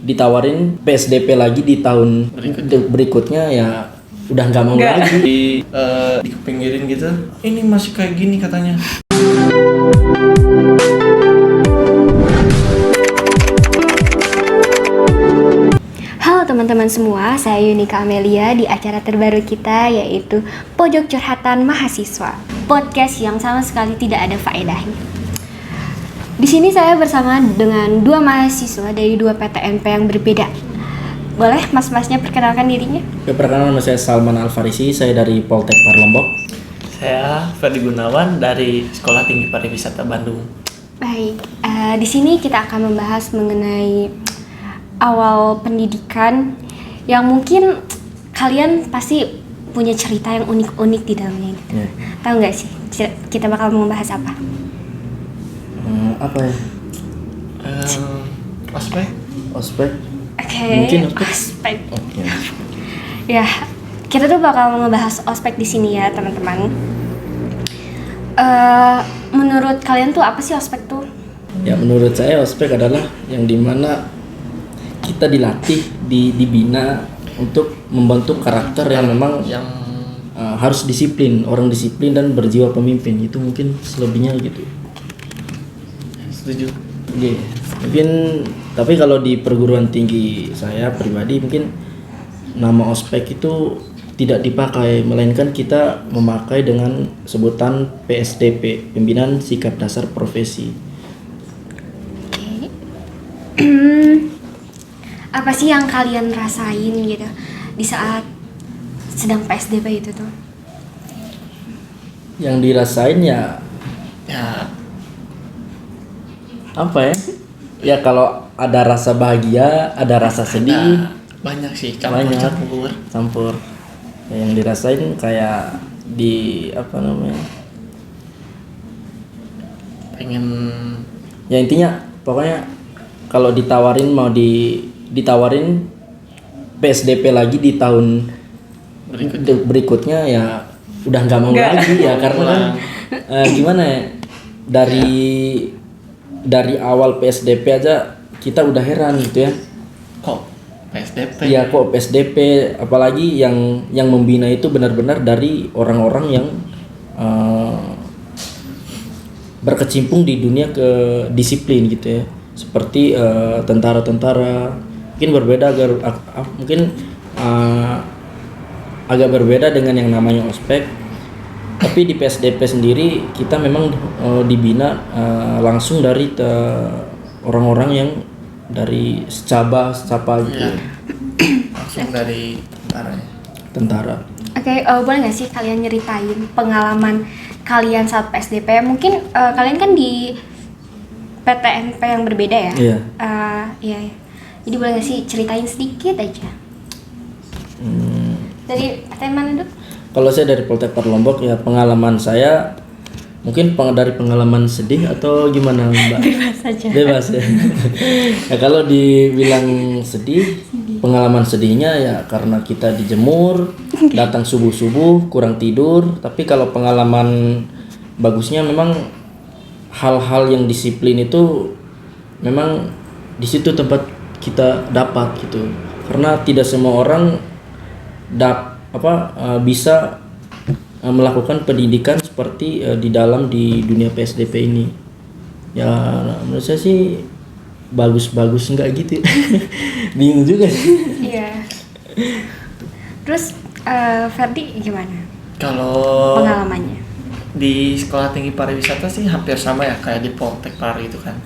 ditawarin PSDP lagi di tahun berikutnya ya udah nggak mau lagi. Dipinggirin gitu, ini masih kayak gini katanya. Halo teman-teman semua, saya Yunika Amelia di acara terbaru kita yaitu Pojok Curhatan Mahasiswa, podcast yang sama sekali tidak ada faedahnya. Di sini saya bersama dengan dua mahasiswa dari dua PTNP yang berbeda. Boleh mas-masnya perkenalkan dirinya? Perkenalkan, saya Salman Alfarisi, saya dari Poltek Parlombok. Saya Ferdi Gunawan dari Sekolah Tinggi Pariwisata Bandung. Baik, di sini kita akan membahas mengenai awal pendidikan yang mungkin kalian pasti punya cerita yang unik-unik di dalamnya. Yeah. Tahu nggak sih kita bakal membahas apa? Apa ya? Ospek. Oke, Mungkin ospek. Okay. Ya, kita tuh bakal ngebahas ospek di sini ya teman-teman. Menurut kalian tuh apa sih ospek tuh? Ya, menurut saya ospek adalah yang dimana kita dilatih, dibina untuk membentuk karakter yang memang harus disiplin, orang disiplin dan berjiwa pemimpin. Itu mungkin selebihnya gitu. Setuju. Okay. Mungkin tapi kalau di perguruan tinggi saya pribadi mungkin nama ospek itu tidak dipakai, melainkan kita memakai dengan sebutan PSDP, Pembinaan Sikap Dasar Profesi. Oke. Apa sih yang kalian rasain gitu di saat sedang PSDP itu tuh? Yang dirasain ya apa ya? Ya kalau ada rasa bahagia, ada rasa sedih, banyak sih, campur. Ya, yang dirasain kayak di apa namanya? Pengen ya intinya pokoknya kalau ditawarin PSDP lagi di tahun berikutnya ya udah nggak mau lagi ya karena kan gimana ya, dari awal PSDP aja kita udah heran gitu ya. Kok PSDP? Iya, kok PSDP, apalagi yang membina itu benar-benar dari orang-orang yang berkecimpung di dunia disiplin gitu ya. Seperti tentara-tentara. Mungkin berbeda agak berbeda dengan yang namanya ospek. Tapi di PSDP sendiri kita memang dibina langsung dari orang-orang yang dari secapa gitu. Langsung dari Tentara. Oke, boleh nggak sih kalian nyeritain pengalaman kalian saat PSDP? Mungkin kalian kan di PTNP yang berbeda ya? Iya. Iya. Jadi boleh nggak sih ceritain sedikit aja? Dari PTN mana dulu? Kalau saya dari Poltek Parlombok ya pengalaman saya mungkin dari pengalaman sedih atau gimana Mbak? Bebas aja. Bebas ya. Ya kalau dibilang sedih, pengalaman sedihnya ya karena kita dijemur, datang subuh-subuh, kurang tidur. Tapi kalau pengalaman bagusnya memang hal-hal yang disiplin itu memang di situ tempat kita dapat gitu. Karena tidak semua orang bisa melakukan pendidikan seperti di dunia PSDP ini. Ya menurut saya sih bagus-bagus enggak gitu. Bingung juga sih. Iya. Terus Ferdi gimana? Kalau Pengalamannya? di Sekolah Tinggi Pariwisata sih hampir sama ya kayak di Poltek Pari itu kan.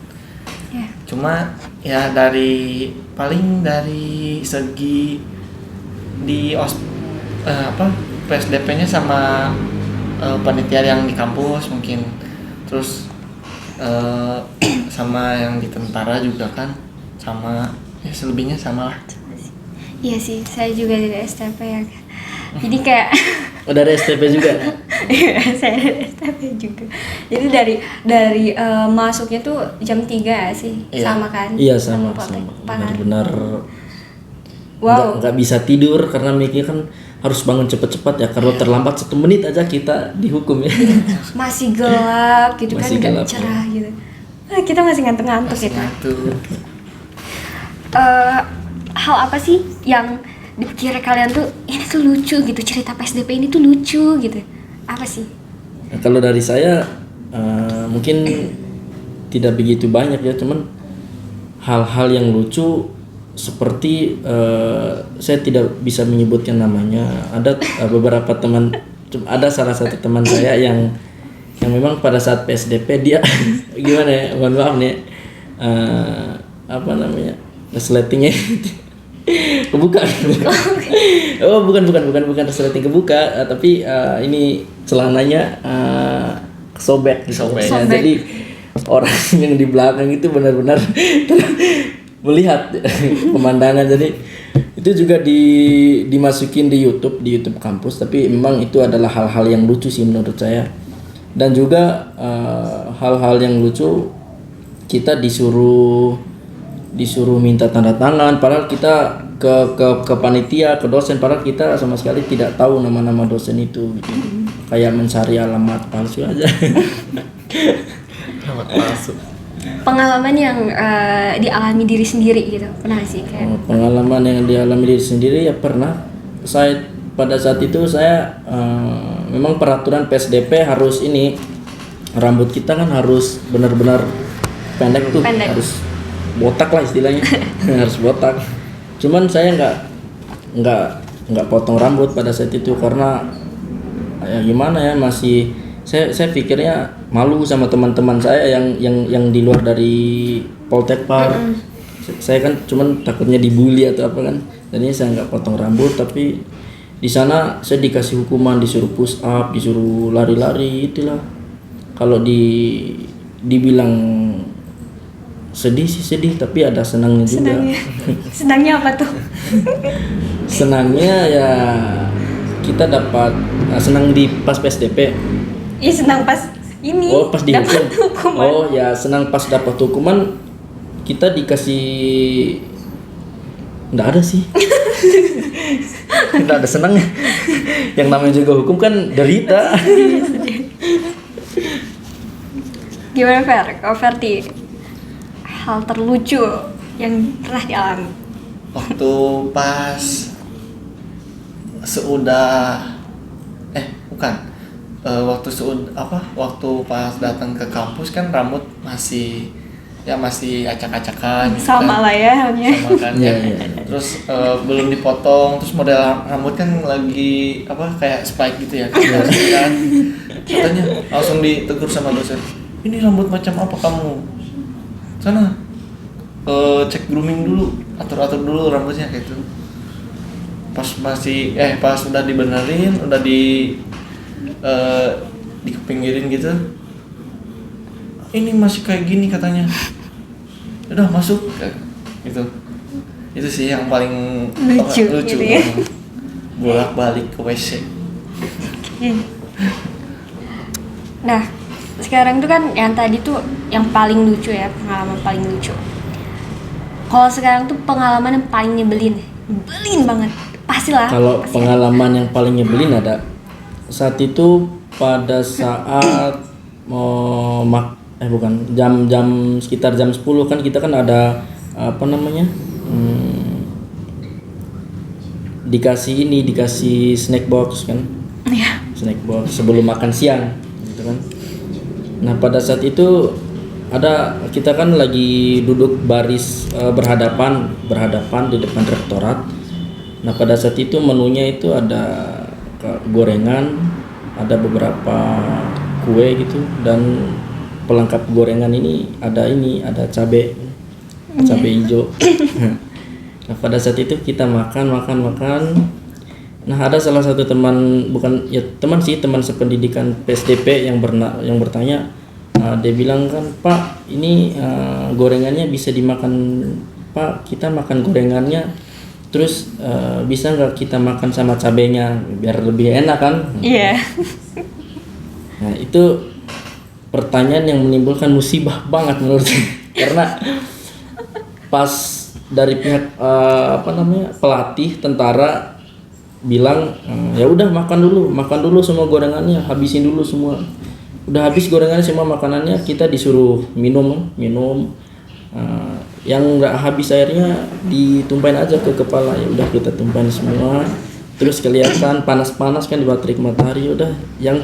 Yeah. Cuma ya dari segi di PSDP-nya sama panitia yang di kampus mungkin, terus sama yang di tentara juga kan sama, ya selebihnya sama lah. Iya sih, saya juga dari STP ya. Jadi kayak dari STP juga. Iya, saya dari STP juga. Jadi dari masuknya tuh jam 3 sih, Iya. sama kan? Iya sama. Benar-benar nggak bisa tidur karena mikir kan harus bangun cepat-cepat ya. Kalau terlambat 1 menit aja kita dihukum ya. Masih gelap gitu masih kan, gelap, nggak cerah gitu. Kita masih ngantuk-ngantuk gitu. hal apa sih yang dipikir kalian tuh ini tuh lucu gitu, cerita PSDP ini tuh lucu gitu? Apa sih? Nah, kalau dari saya mungkin tidak begitu banyak ya, cuman hal-hal yang lucu seperti saya tidak bisa menyebutkan namanya. Ada beberapa teman, ada salah satu teman saya yang memang pada saat PSDP dia gimana ya, mohon maaf nih, apa namanya, resletingnya kebuka. Oh bukan resleting kebuka, tapi ini celananya sobek. Ya, jadi orang yang di belakang itu benar-benar melihat pemandangan. Jadi itu juga dimasukin di YouTube kampus, tapi memang itu adalah hal-hal yang lucu sih menurut saya. Dan juga hal-hal yang lucu, kita disuruh minta tanda tangan, padahal kita ke panitia, ke dosen, padahal kita sama sekali tidak tahu nama-nama dosen itu gitu. Kayak mencari alamat palsu aja. Alamat palsu. Pengalaman yang dialami diri sendiri gitu, pernah sih kayak? Pengalaman yang dialami diri sendiri ya pernah. Saya pada saat itu saya memang peraturan PSDP harus ini, rambut kita kan harus benar-benar pendek tuh, harus botak lah istilahnya. Harus botak. Cuman saya nggak potong rambut pada saat itu karena ya gimana ya, masih saya pikirnya malu sama teman-teman saya yang di luar dari Poltekpar. Saya kan cuman takutnya dibully atau apa kan, jadinya saya nggak potong rambut. Tapi di sana saya dikasih hukuman, disuruh push up, disuruh lari-lari, itulah. Kalau dibilang sedih sih sedih, tapi ada senangnya juga. Senangnya apa tuh? Senangnya ya kita dapat senang di pas PSDP. Iya, senang pas ini. Oh, pas dapat dihukum. hukuman. Oh ya, senang pas dapat hukuman. Kita dikasih, nggak ada sih. Nggak ada senangnya. Yang namanya juga hukum kan derita. Gimana Fer? Kalau Ferti, hal terlucu yang pernah dialami? Waktu pas waktu pas datang ke kampus kan rambut masih acak-acakan gitu Sama kan. lah ya halnya. Sama kan ya. Iya. Terus belum dipotong, terus model rambut kan lagi kayak spike gitu ya kan. Katanya langsung ditegur sama dosen, ini rambut macam apa kamu, sana cek grooming dulu, atur dulu rambutnya kayak gitu. Pas udah dibenerin, udah dikepinggirin gitu, ini masih kayak gini katanya, udah masuk gitu. Itu sih yang paling Lucu gitu ya. Bolak-balik ke WC. Nah, sekarang tuh kan yang tadi tuh yang paling lucu ya, pengalaman paling lucu. Kalau sekarang tuh pengalaman yang paling nyebelin banget, pastilah. Kalau pengalaman yang paling nyebelin ada saat itu pada saat jam sekitar jam 10 kan kita kan ada apa namanya, dikasih snack box kan. Iya. Snack box sebelum makan siang gitu kan. Nah pada saat itu kita kan lagi duduk baris berhadapan di depan rektorat. Nah pada saat itu menunya itu ada gorengan, ada beberapa kue gitu, dan pelengkap gorengan ini ada cabai hijau. Nah pada saat itu kita makan. Nah ada salah satu teman teman sependidikan PSDP yang bertanya, dia bilang kan, Pak ini gorengannya bisa dimakan Pak, kita makan gorengannya terus bisa nggak kita makan sama cabenya biar lebih enak kan? Iya. Nah itu pertanyaan yang menimbulkan musibah banget menurut saya. Karena pas dari pihak pelatih tentara bilang, ya udah makan dulu semua gorengannya, habisin dulu semua. Udah habis gorengannya semua makanannya, kita disuruh minum. yang nggak habis airnya ditumpahin aja ke kepala, ya udah kita tumpahin semua. Terus kelihatan panas-panas kan di bawah terik matahari, udah yang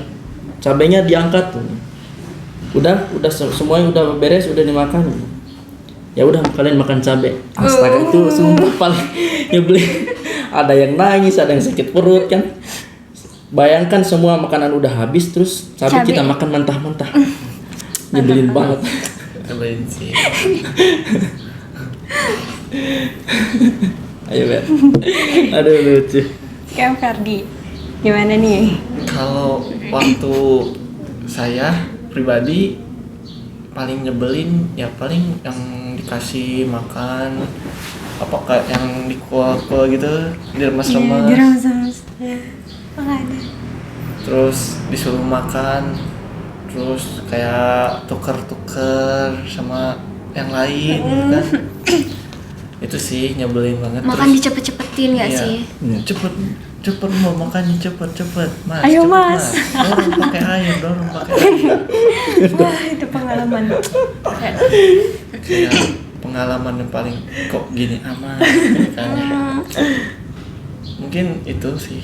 cabenya diangkat tuh. Udah semuanya udah beres, udah dimakan. Ya udah kalian makan cabe. Astaga itu sumpah paling nyebelin. Ada yang nangis, ada yang sakit perut kan. Bayangkan semua makanan udah habis terus cabe kita makan mentah-mentah. Nyebelin banget. Nyebelin sih. Ayo Bet. Aduh lucu. Sekarang Ferdi, gimana nih? Kalau waktu saya pribadi paling nyebelin ya paling yang dikasih makan apakah yang dikuah-kuah gitu, diremas-remas. Diremas-remas. Makanya. Terus disuruh makan, terus kayak tuker-tuker sama yang lain gitu kan. Itu sih nyebelin banget. Makan Terus, dicepet-cepetin gak iya, sih? cepet mau makan cepet Mas. Ayo, cepet, Mas. Dorong pakai air. Wah, itu pengalaman. Kayak pengalaman yang paling kok gini aman kan. Mungkin itu sih.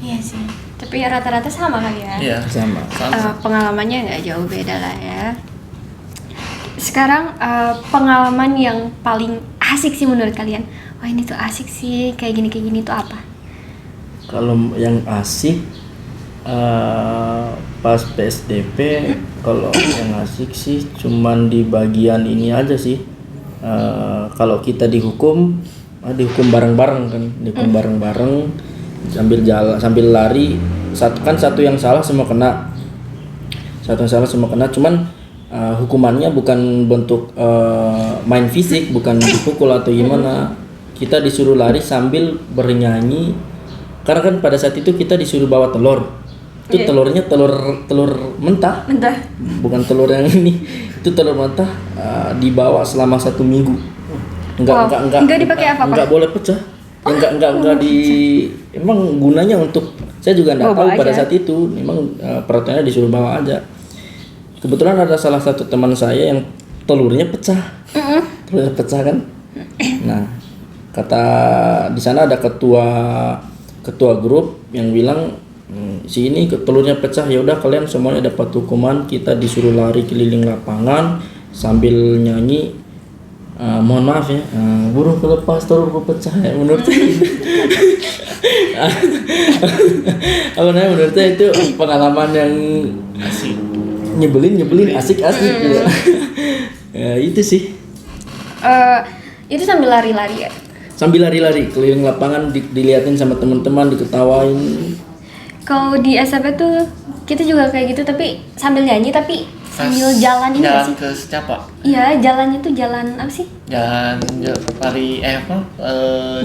Iya sih. Tapi ya rata-rata sama kali ya. Iya, Sama. Pengalamannya nggak jauh beda lah ya. Sekarang pengalaman yang paling asik sih menurut kalian. Wah ini tuh asik sih, kayak gini tuh apa? Kalau yang asik pas PSDP, kalau yang asik sih cuman di bagian ini aja sih. Kalau kita dihukum bareng-bareng kan, dihukum bareng-bareng sambil jalan, sambil lari. Satu yang salah semua kena. Cuman hukumannya bukan bentuk main fisik, bukan dipukul atau gimana. Kita disuruh lari sambil bernyanyi, karena kan pada saat itu kita disuruh bawa telur. Itu telurnya telur mentah, bukan telur yang ini. Itu telur mentah, dibawa selama 1 minggu. Enggak dipakai apa-apa. Enggak boleh pecah. Enggak emang gunanya untuk, saya juga enggak tahu pada saat itu. Memang peraturannya disuruh bawa aja. Kebetulan ada salah satu teman saya yang telurnya pecah. Telurnya pecah kan. Nah, kata di sana ada ketua grup yang bilang, si ini telurnya pecah, ya udah kalian semuanya dapat hukuman. Kita disuruh lari keliling lapangan sambil nyanyi, mohon maaf ya, burung kelepas telurku pecah ya. Menurut saya menurut saya itu pengalaman yang Asik. nyebelin asik ya. Ya itu sih. Itu sambil lari-lari ya? Sambil lari-lari keliling lapangan, diliatin sama teman-teman, diketawain. Kalau di SMP tuh kita juga kayak gitu, tapi sambil nyanyi, tapi sambil jalan ini nggak Jalan sih? ke Secapa. Iya, jalannya tuh jalan apa sih? Jalan lari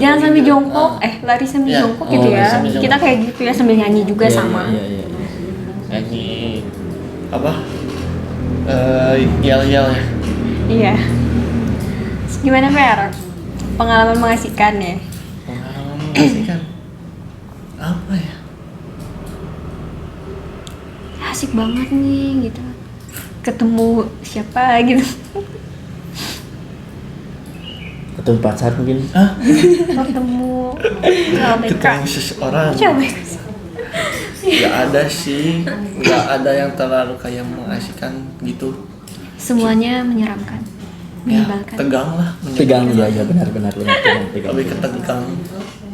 Jalan sambil gitu. jongkok, lari sambil Iya. jongkok gitu Oh, ya. lari sambil Kita kayak gitu ya, sambil nyanyi juga Iya, sama. Iya. Nyanyi apa? Yel-yel ya. Iya. Terus gimana Fer? Pengalaman mengasihkan ya? Pengalaman mengasihkan. Apa ya? Asik banget nih gitu. Ketemu siapa gitu. Ketemu pacar mungkin. Ketemu LBK. Ketemu seseorang. Coba. Gak ada sih, gak ada yang terlalu kayak mengasihkan gitu. Semuanya menyeramkan, Ya, menyebalkan. tegang lah. Tegang ya benar tegang. Lebih ke tegang.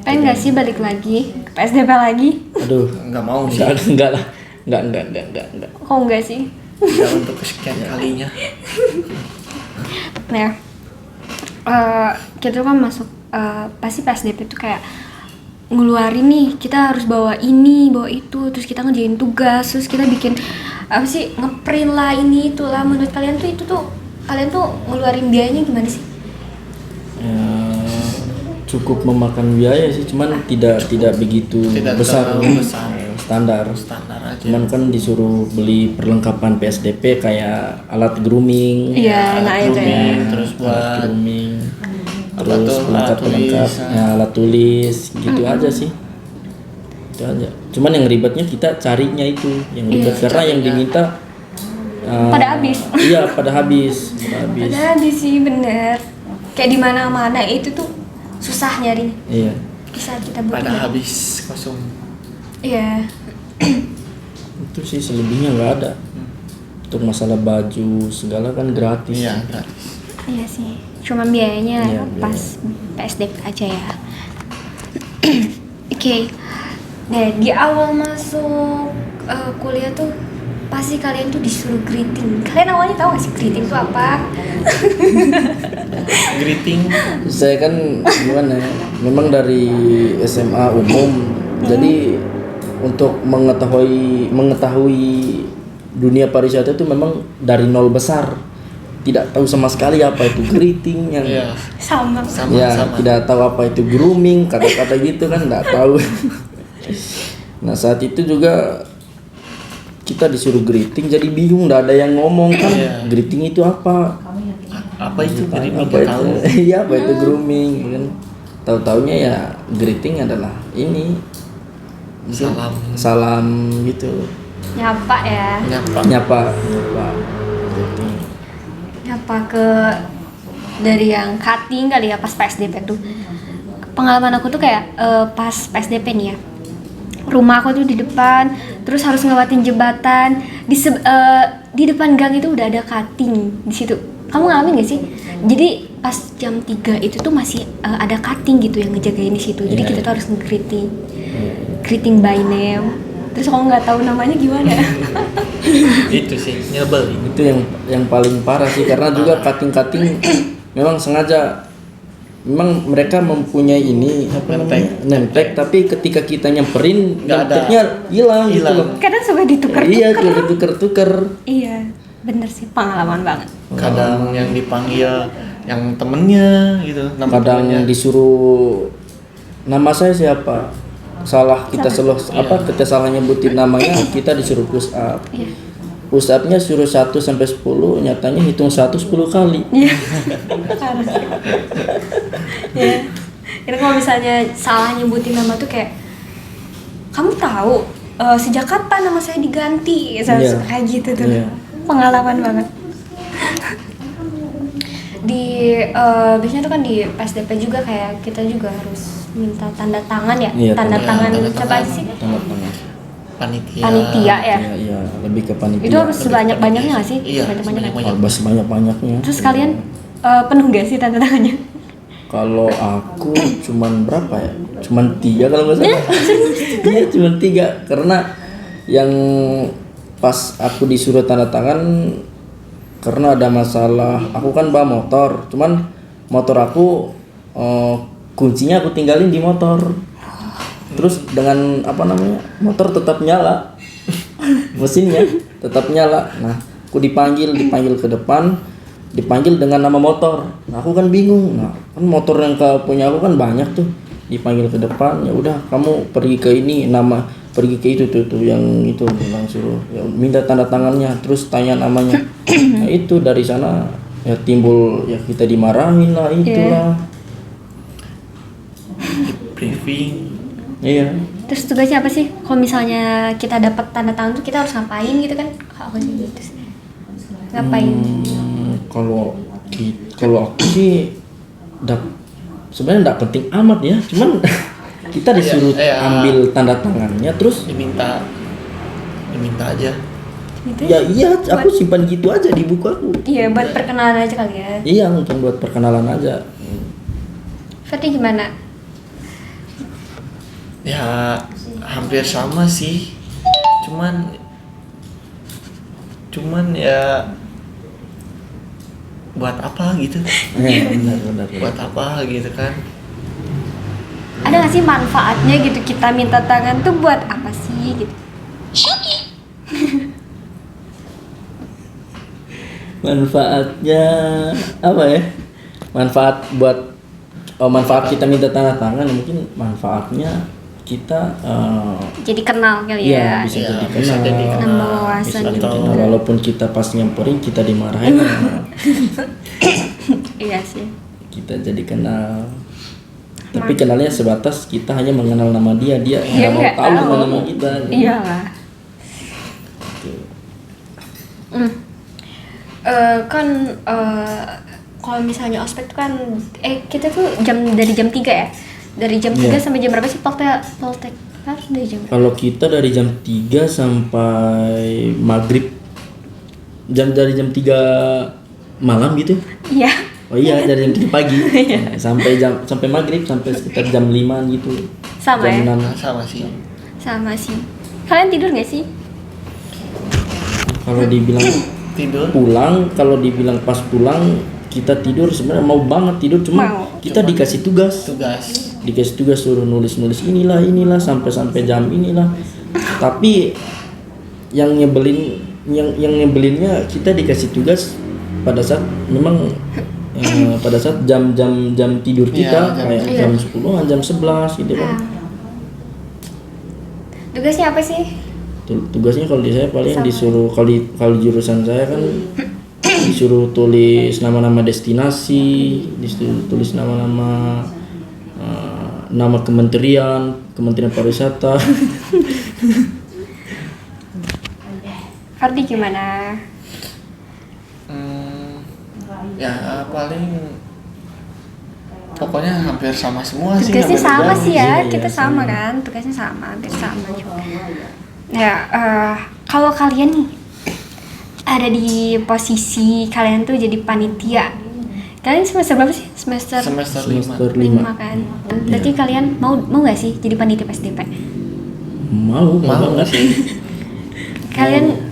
Pengen nggak sih balik lagi ke PSDP lagi? Aduh, Nggak mau sih. enggak lah. Enggak. Kok enggak sih? Nggak untuk kesekian kalinya. Nah, kita kan masuk pasti PSDP tuh kayak ngeluarin nih, kita harus bawa ini, bawa itu, terus kita ngerjain tugas, terus kita bikin apa sih, ngeprint lah ini itulah. Menurut kalian tuh itu tuh kalian tuh ngeluarin biayanya gimana sih? Cukup memakan biaya sih, cuman tidak begitu Tidak besar, terlalu besar. standar Standar aja. Cuman kan disuruh beli perlengkapan PSDP kayak alat grooming, Iya, nah itu ya. grooming, terus alat buat grooming, apa terus tuh, alat pelengkap tulis, ya, alat tulis gitu aja sih. Itu aja. Cuman yang ribetnya kita carinya itu yang ribet, Iya, karena yang carinya. diminta Pada habis. Iya, pada habis. Pada habis sih bener. Kayak di mana-mana itu tuh susah nyari. Iya. Di saat kita butuh. Pada habis kosong. Iya. Itu sih selebihnya nggak ada. Untuk masalah baju segala kan gratis. Iya, gratis. Iya sih. Cuma biayanya Iya, pas PSDP aja ya. Oke. Nah, di awal masuk kuliah tuh pasti kalian tuh disuruh greeting. Kalian awalnya tahu gak sih greeting itu apa? Greeting. Saya kan gimana ya, memang dari SMA umum, jadi untuk mengetahui dunia pariwisata itu memang dari nol besar, tidak tahu sama sekali apa itu greeting yang Iya. Sama. ya Sama. tidak tahu apa itu grooming, kata-kata gitu kan nggak tahu. Nah saat itu juga kita disuruh greeting, jadi bingung, nggak ada yang ngomong kan. Iya. Greeting itu apa? Apa itu greeting? Apa Nggak itu? tahu. Iya, apa itu grooming kan? Tahu-taunya ya greeting adalah ini salam gitu, Nyapa ya. Nyapa. nyapa. Nyapa ke dari yang cutting kali ya pas PSDP tuh. Pengalaman aku tuh kayak pas PSDP nih ya. Rumah aku tuh di depan, terus harus ngelewatin jembatan. Di depan gang itu udah ada cutting di situ. Kamu ngalamin gak sih? Jadi pas jam 3 itu tuh masih ada cutting gitu yang ngejagain di situ. Jadi Iya, kita iya. tuh harus greeting by name. Terus kalau nggak tahu namanya gimana? Itu sih nyebelin. Itu yang paling parah sih, karena juga cutting memang sengaja, memang mereka mempunyai ini apa namanya, name tag, tapi ketika kita nyamperin Nggak name ada. tagnya hilang gitu Hilang. loh. Kadang suka ditukar-tukar. Iya, tuker-tuker. Iya, bener sih, pengalaman banget. Kadang yang dipanggil yang temennya gitu, nama Kadang temennya. disuruh nama saya siapa, salah kita kita salah nyebutin namanya, kita disuruh push up. Iya. Push upnya suruh 1 sampai 10, nyatanya hitung 1 10 kali. Iya. Parah sih. Iya. Itu kalau misalnya salah nyebutin nama tuh kayak, kamu tahu sejak kapan nama saya diganti? Iya. Kayak gitu tuh. Iya. Pengalaman banget. Biasanya tuh kan di PSDP juga kayak kita juga harus minta tanda tangan ya. Iya, tanda tangan tanda siapa tangan. aja sih? Tanda tangan. Panitia ya. Iya, lebih ke panitia. Itu harus sebanyak-banyaknya nggak sih? Iya, Banyak-banyaknya. sebanyak-banyak. Sebanyak-banyaknya. Terus kalian penuh gak sih tanda tangannya? Kalau aku cuman berapa ya? Cuman 3 kalau nggak salah. Iya, cuman 3, karena yang pas aku disuruh tanda tangan karena ada masalah. Aku kan bawa motor, cuman motor aku kuncinya aku tinggalin di motor. Terus dengan apa namanya, motor tetap nyala, mesinnya tetap nyala. Nah, aku dipanggil ke depan, dipanggil dengan nama motor. Nah, aku kan bingung. Nah, kan motor yang punya aku kan banyak tuh. Dipanggil ke depan, ya udah kamu pergi ke ini, pergi ke itu tuh yang itu, bilang suruh ya, minta tanda tangannya, terus tanya namanya. Nah, itu dari sana ya timbul ya kita dimarahin lah, itulah. Briefing. Iya. Terus tugasnya apa sih? Kalau misalnya kita dapat tanda tangan tuh kita harus ngapain gitu kan? Aku gitu sih. Ngapain? Kalau aku sih sebenarnya enggak penting amat ya, cuman kita disuruh Iya. ambil tanda tangannya, terus Diminta aja. Gitu ya iya, aku simpan gitu aja di buku aku. Iya, buat perkenalan aja kali ya. Iya, mungkin buat perkenalan aja. Fatih gimana? Ya hampir sama sih. Cuman ya buat apa gitu? Benar. Buat apa gitu kan? Ada nggak sih manfaatnya gitu kita minta tangan tuh buat apa sih gitu? Manfaatnya apa ya? Manfaat kita minta tanda tangan, mungkin manfaatnya kita Jadi kenal kali iya, ya. bisa Iya, jadi bisa kenal. jadi kenal. Nambah wawasan Bisa jadi gitu. kenal, walaupun kita pas nyamperin kita dimarahin, Iya sih. kita jadi kenal. Tapi kenalnya sebatas kita hanya mengenal nama dia Dia nggak mau nggak tahu tahu. nama kita. Iya lah. Kan kalau misalnya ospek tuh kan kita tuh dari jam 3 ya. Dari jam 3 Iya. sampai jam berapa sih Poltek dari jam berapa? Kalau kita dari jam 3 sampai maghrib, dari jam 3 malam gitu. Iya. Oh iya, dari jam 3 pagi sampai maghrib, sampai sekitar jam 5 gitu. Sama jam ya? 6. Sama sih. Sama sih. Kalian tidur gak sih? Kalau dibilang Tidur. pulang, kalau dibilang pas pulang kita tidur, sebenarnya mau banget tidur, cuma Mau. kita dikasih tugas suruh nulis inilah sampai jam inilah. Tapi yang nyebelinnya kita dikasih tugas pada saat memang pada saat jam tidur kita, Iya, kayak jam 10-an, jam 11 gitu kan. Tugasnya apa sih? Tugasnya kalau di saya paling disuruh, kalau jurusan saya kan disuruh tulis nama-nama destinasi, disuruh tulis nama-nama nama kementerian pariwisata. Fardi gimana? Ya paling pokoknya hampir sama semua sih. Tugasnya hampir sama jauh. sih ya, Iya, kita sama kan, tugasnya sama, hampir sama juga. Ya, kalau kalian nih ada di posisi kalian tuh jadi panitia, kalian semester berapa sih? Semester Semester 5. Semester 5 5. kan. Berarti kalian mau nggak sih jadi panitia PSDP? Mau banget sih. Kalian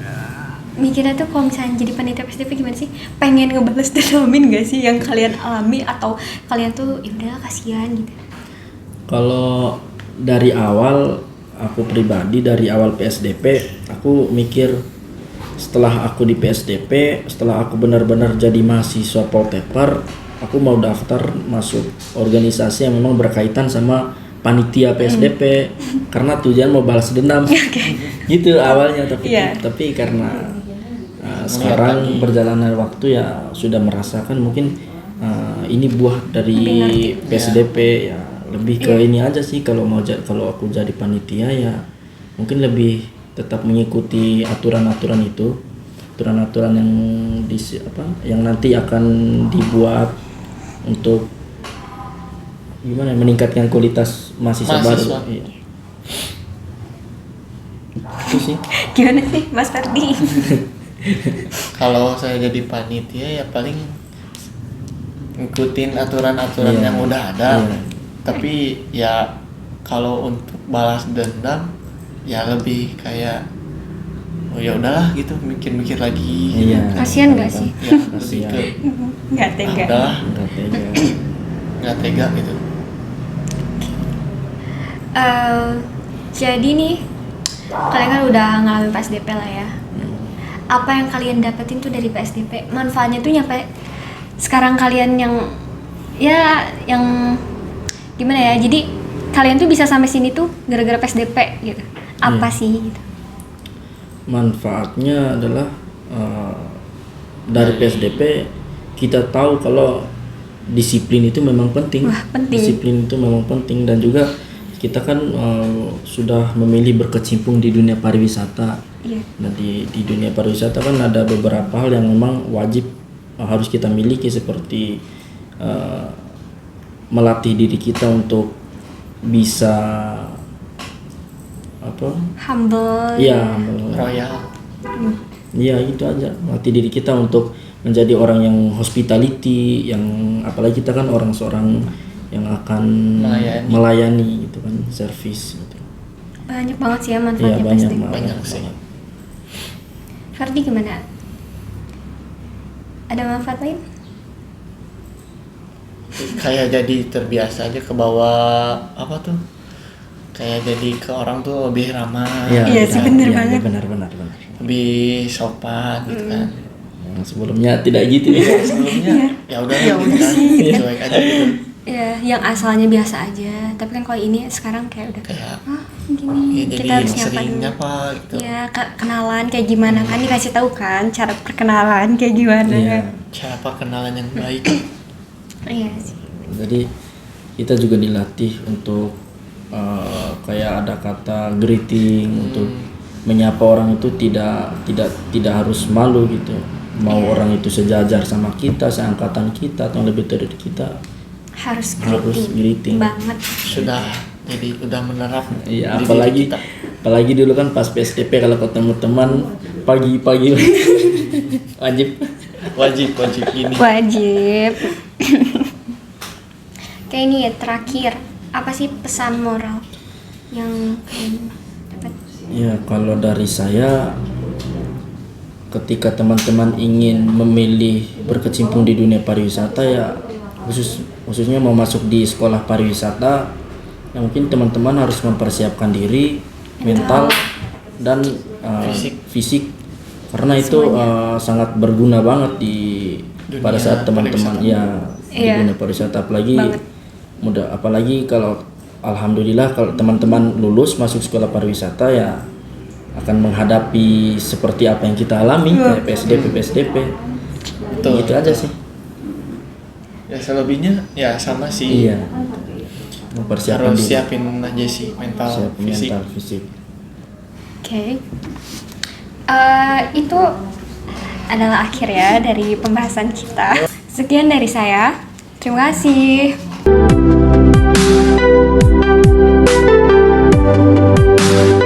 mikirnya tuh kalau misalnya jadi panitia PSDP gimana sih? Pengen ngebales dalamin gak sih yang kalian alami, atau kalian tuh ya udah kasihan gitu? Kalau dari awal, aku pribadi dari awal PSDP, aku mikir setelah aku di PSDP, setelah aku benar-benar jadi mahasiswa Polteper, aku mau daftar masuk organisasi yang memang berkaitan sama panitia PSDP karena tujuan mau balas dendam. Gitu awalnya, tapi karena sekarang berjalannya waktu ya sudah merasakan mungkin ini buah dari PSDP ya, lebih ke ini aja sih. Kalau aku jadi panitia ya mungkin lebih tetap mengikuti aturan-aturan itu, aturan-aturan yang nanti akan dibuat untuk gimana ya, meningkatkan kualitas mahasiswa baru. Iya. Itu sih. Gimana sih Mas Ferdi? Kalau saya jadi panitia ya paling ngikutin aturan-aturan Iya. yang udah ada. Iya. Tapi ya kalau untuk balas dendam ya lebih kayak oh ya udahlah gitu, mikir-mikir lagi. Iya. Kasian nggak sih? Ya, lebih ke Nggak tega. udahlah, Nggak tega. nggak tega gitu. Jadi nih kalian kan udah ngalamin PSDP lah ya. Apa yang kalian dapetin tuh dari PSDP? Manfaatnya tuh nyampe sekarang kalian yang gimana ya? Jadi kalian tuh bisa sampai sini tuh gara-gara PSDP gitu. Apa sih gitu? Manfaatnya adalah dari PSDP kita tahu kalau disiplin itu memang penting. Wah, penting. Disiplin itu memang penting, dan juga kita kan sudah memilih berkecimpung di dunia pariwisata. Iya. Dan di dunia pariwisata kan ada beberapa hal yang memang wajib harus kita miliki, seperti melatih diri kita untuk bisa Humble. Iya, Royal. iya itu aja. Melatih diri kita untuk menjadi orang yang hospitality, yang apalagi kita kan seorang yang akan melayani gitu kan, service gitu. Banyak banget sih ya Iya, manfaatnya PSDP. Banyak sih. Ferdi gimana? Ada manfaat lain? Kayak jadi terbiasa aja ke bawah apa tuh? Kayak jadi ke orang tuh lebih ramah. Iya sih, bener banget. Benar. Lebih sopan gitu kan. Yang sebelumnya tidak gitu ya. Sebelumnya ya udah kan, cuek aja gitu. Ya, yang asalnya biasa aja. Tapi kan kalau ini sekarang kayak udah Kayak gini. ya jadi Kita harus nyapa sering dulu. nyapa gitu. Ya, kenalan kayak gimana kan dikasih tahu kan cara perkenalan kayak gimana. Iya. Siapa kenalan yang baik. Iya sih. Jadi kita juga dilatih untuk kayak ada kata greeting, untuk menyapa orang itu tidak harus malu gitu. mau orang itu sejajar sama kita, seangkatan kita atau lebih dari kita, Harus harus greeting. banget. Sudah jadi udah menerap Iya, di diri apalagi kita. apalagi dulu kan pas PSDP kalau ketemu teman pagi-pagi wajib wajib gini. Wajib. Kayak ini ya, terakhir apa sih pesan moral yang kalian dapat? ya. Kalau dari saya, ketika teman-teman ingin memilih berkecimpung di dunia pariwisata, ya khususnya mau masuk di sekolah pariwisata, ya mungkin teman-teman harus mempersiapkan diri mental dan fisik karena itu sangat berguna banget pada saat teman-teman di dunia pariwisata, apalagi apalagi kalau alhamdulillah kalau teman-teman lulus masuk sekolah pariwisata, ya akan menghadapi seperti apa yang kita alami kayak PSDP. Betul. Gitu aja sih. Ya selebihnya ya sama sih. Iya. Mempersiapkan Harus diri. siapin aja sih mental, fisik. Oke. Itu adalah akhir ya dari pembahasan kita. Sekian dari saya. Terima kasih.